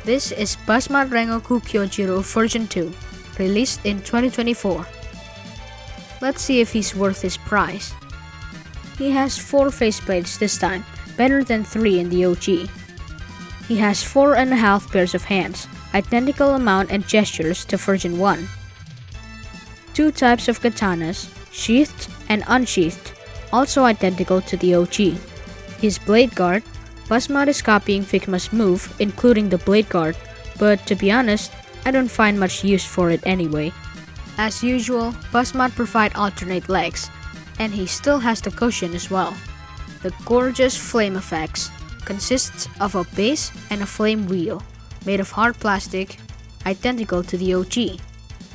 This is BUZZMOD Rengoku Kyojuro version 2, released in 2024. Let's see if he's worth his price. He has 4 faceplates this time, better than 3 in the OG. He has 4.5 pairs of hands, identical amount and gestures to version 1. 2 types of katanas, sheathed and unsheathed, also identical to the OG. His blade guard, BUZZMOD is copying Figma's move, including the blade guard, but to be honest, I don't find much use for it anyway. As usual, BUZZMOD provide alternate legs, and he still has the cushion as well. The gorgeous flame effects consists of a base and a flame wheel, made of hard plastic, identical to the OG.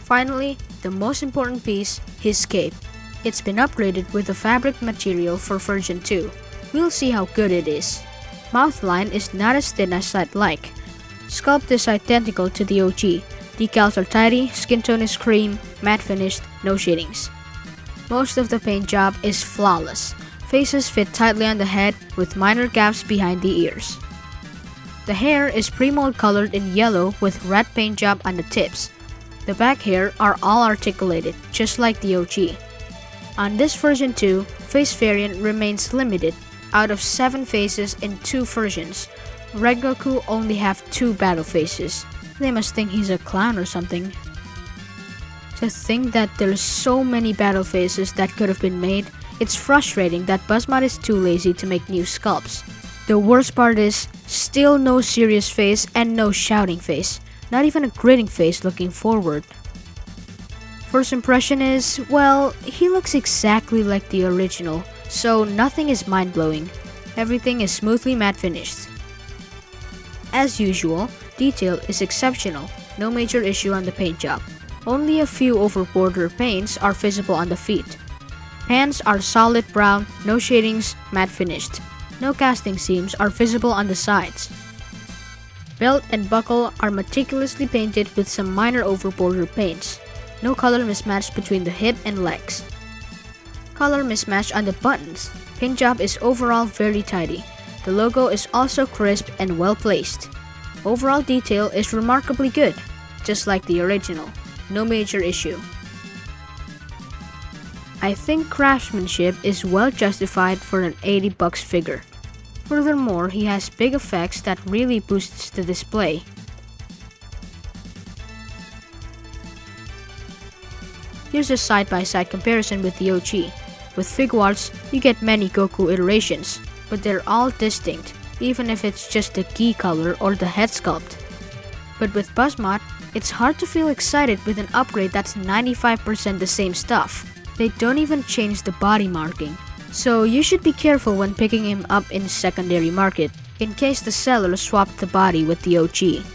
Finally, the most important piece, his cape. It's been upgraded with a fabric material for version 2. We'll see how good it is. Mouth line is not as thin as I'd like. Sculpt is identical to the OG. Decals are tidy, skin tone is cream, matte finished, no shadings. Most of the paint job is flawless. Faces fit tightly on the head with minor gaps behind the ears. The hair is pre-mold colored in yellow with red paint job on the tips. The back hair are all articulated, just like the OG. On this version 2, face variant remains limited. Out of 7 faces in 2 versions, Rengoku only have 2 battle faces. They must think he's a clown or something. To think that there's so many battle faces that could have been made, it's frustrating that BUZZMOD is too lazy to make new sculpts. The worst part is, still no serious face and no shouting face. Not even a grinning face looking forward. First impression is, well, he looks exactly like the original, so nothing is mind-blowing. Everything is smoothly matte finished. As usual, detail is exceptional, no major issue on the paint job. Only a few over border paints are visible on the feet. Hands are solid brown, no shadings, matte finished. No casting seams are visible on the sides. Belt and buckle are meticulously painted with some minor over border paints. No color mismatch between the hip and legs. Color mismatch on the buttons. Paint job is overall very tidy. The logo is also crisp and well placed. Overall detail is remarkably good, just like the original. No major issue. I think craftsmanship is well justified for an $80 figure. Furthermore, he has big effects that really boosts the display. Here's a side-by-side comparison with the OG. With Figuarts, you get many Goku iterations, but they're all distinct, even if it's just the gi color or the head sculpt. But with BUZZMOD, it's hard to feel excited with an upgrade that's 95% the same stuff. They don't even change the body marking. So you should be careful when picking him up in secondary market, in case the seller swapped the body with the OG.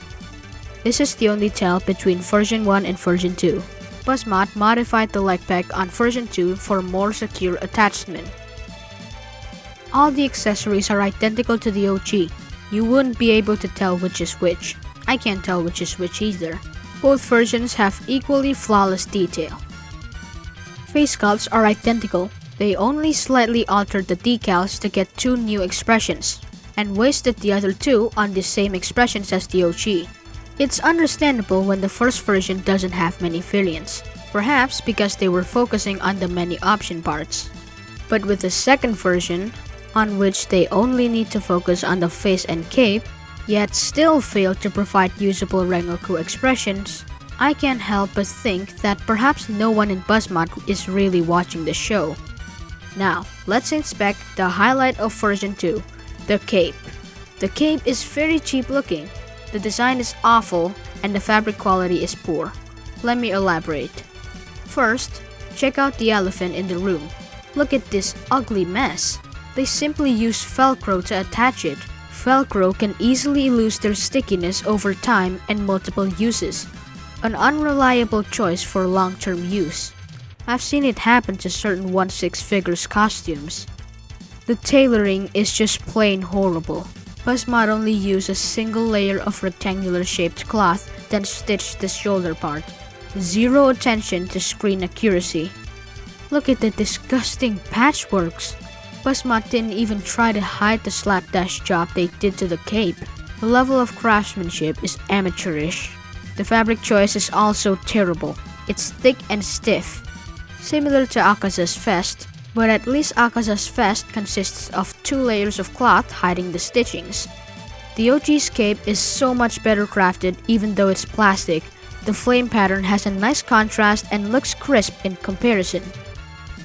This is the only tell between version 1 and version 2. BUZZMOD modified the leg peg on version 2 for more secure attachment. All the accessories are identical to the OG. You wouldn't be able to tell which is which. I can't tell which is which either. Both versions have equally flawless detail. Face sculpts are identical. They only slightly altered the decals to get 2 new expressions, and wasted the other 2 on the same expressions as the OG. It's understandable when the first version doesn't have many variants, perhaps because they were focusing on the many option parts. But with the second version, on which they only need to focus on the face and cape, yet still fail to provide usable Rengoku expressions, I can't help but think that perhaps no one in BUZZMOD is really watching the show. Now, let's inspect the highlight of version 2, the cape. The cape is very cheap looking. The design is awful and the fabric quality is poor. Let me elaborate. First, check out the elephant in the room. Look at this ugly mess. They simply use Velcro to attach it. Velcro can easily lose their stickiness over time and multiple uses. An unreliable choice for long-term use. I've seen it happen to certain 1/6 figures costumes. The tailoring is just plain horrible. BUZZMOD only used a single layer of rectangular shaped cloth, then stitched the shoulder part. Zero attention to screen accuracy. Look at the disgusting patchworks. BUZZMOD didn't even try to hide the slapdash job they did to the cape. The level of craftsmanship is amateurish. The fabric choice is also terrible. It's thick and stiff, similar to Akaza's vest, but at least Akaza's vest consists of 2 layers of cloth hiding the stitchings. The OG's cape is so much better crafted even though it's plastic. The flame pattern has a nice contrast and looks crisp in comparison.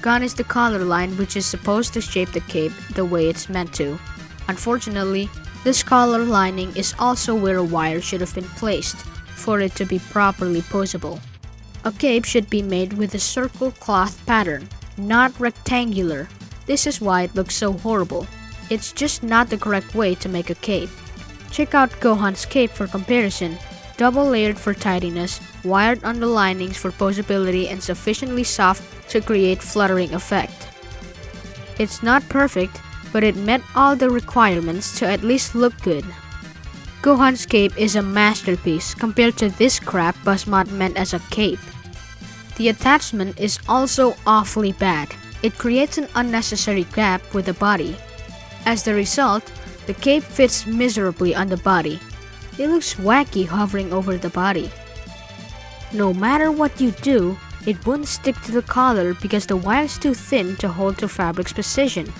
Gone is the collar line, which is supposed to shape the cape the way it's meant to. Unfortunately, this collar lining is also where a wire should have been placed for it to be properly posable. A cape should be made with a circle cloth pattern, not rectangular. This is why it looks so horrible. It's just not the correct way to make a cape. Check out Gohan's cape for comparison. Double layered for tidiness, wired on the linings for posability, and sufficiently soft to create fluttering effect. It's not perfect, but it met all the requirements to at least look good. Gohan's cape is a masterpiece compared to this crap BUZZMOD meant as a cape. The attachment is also awfully bad. It creates an unnecessary gap with the body. As the result, the cape fits miserably on the body. It looks wacky hovering over the body. No matter what you do, it won't stick to the collar because the wire is too thin to hold the fabric's precision.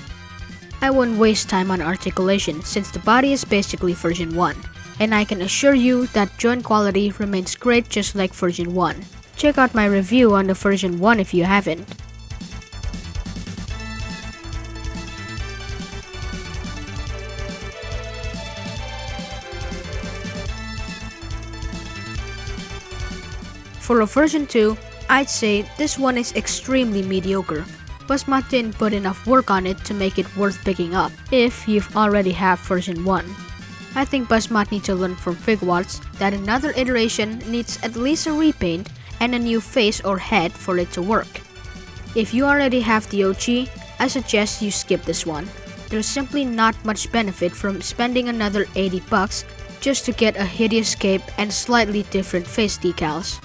I won't waste time on articulation since the body is basically version 1, and I can assure you that joint quality remains great just like version 1. Check out my review on the version 1 if you haven't. For a version 2, I'd say this one is extremely mediocre. BUZZMOD didn't put enough work on it to make it worth picking up if you've already have version 1. I think BUZZMOD needs to learn from Figwatts that another iteration needs at least a repaint and a new face or head for it to work. If you already have the OG, I suggest you skip this one. There's simply not much benefit from spending another $80 just to get a hideous cape and slightly different face decals.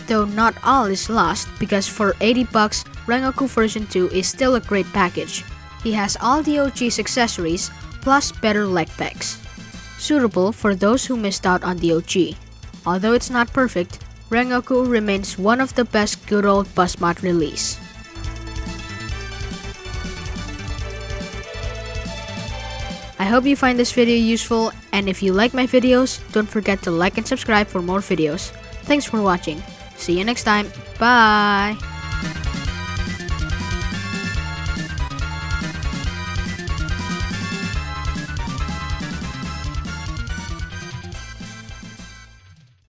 Though not all is lost because for $80, Rengoku version 2 is still a great package. He has all the OG's accessories plus better leg pegs. Suitable for those who missed out on the OG. Although it's not perfect, Rengoku remains one of the best good old BUZZMOD release. I hope you find this video useful, and if you like my videos, don't forget to like and subscribe for more videos. Thanks for watching. See you next time. Bye!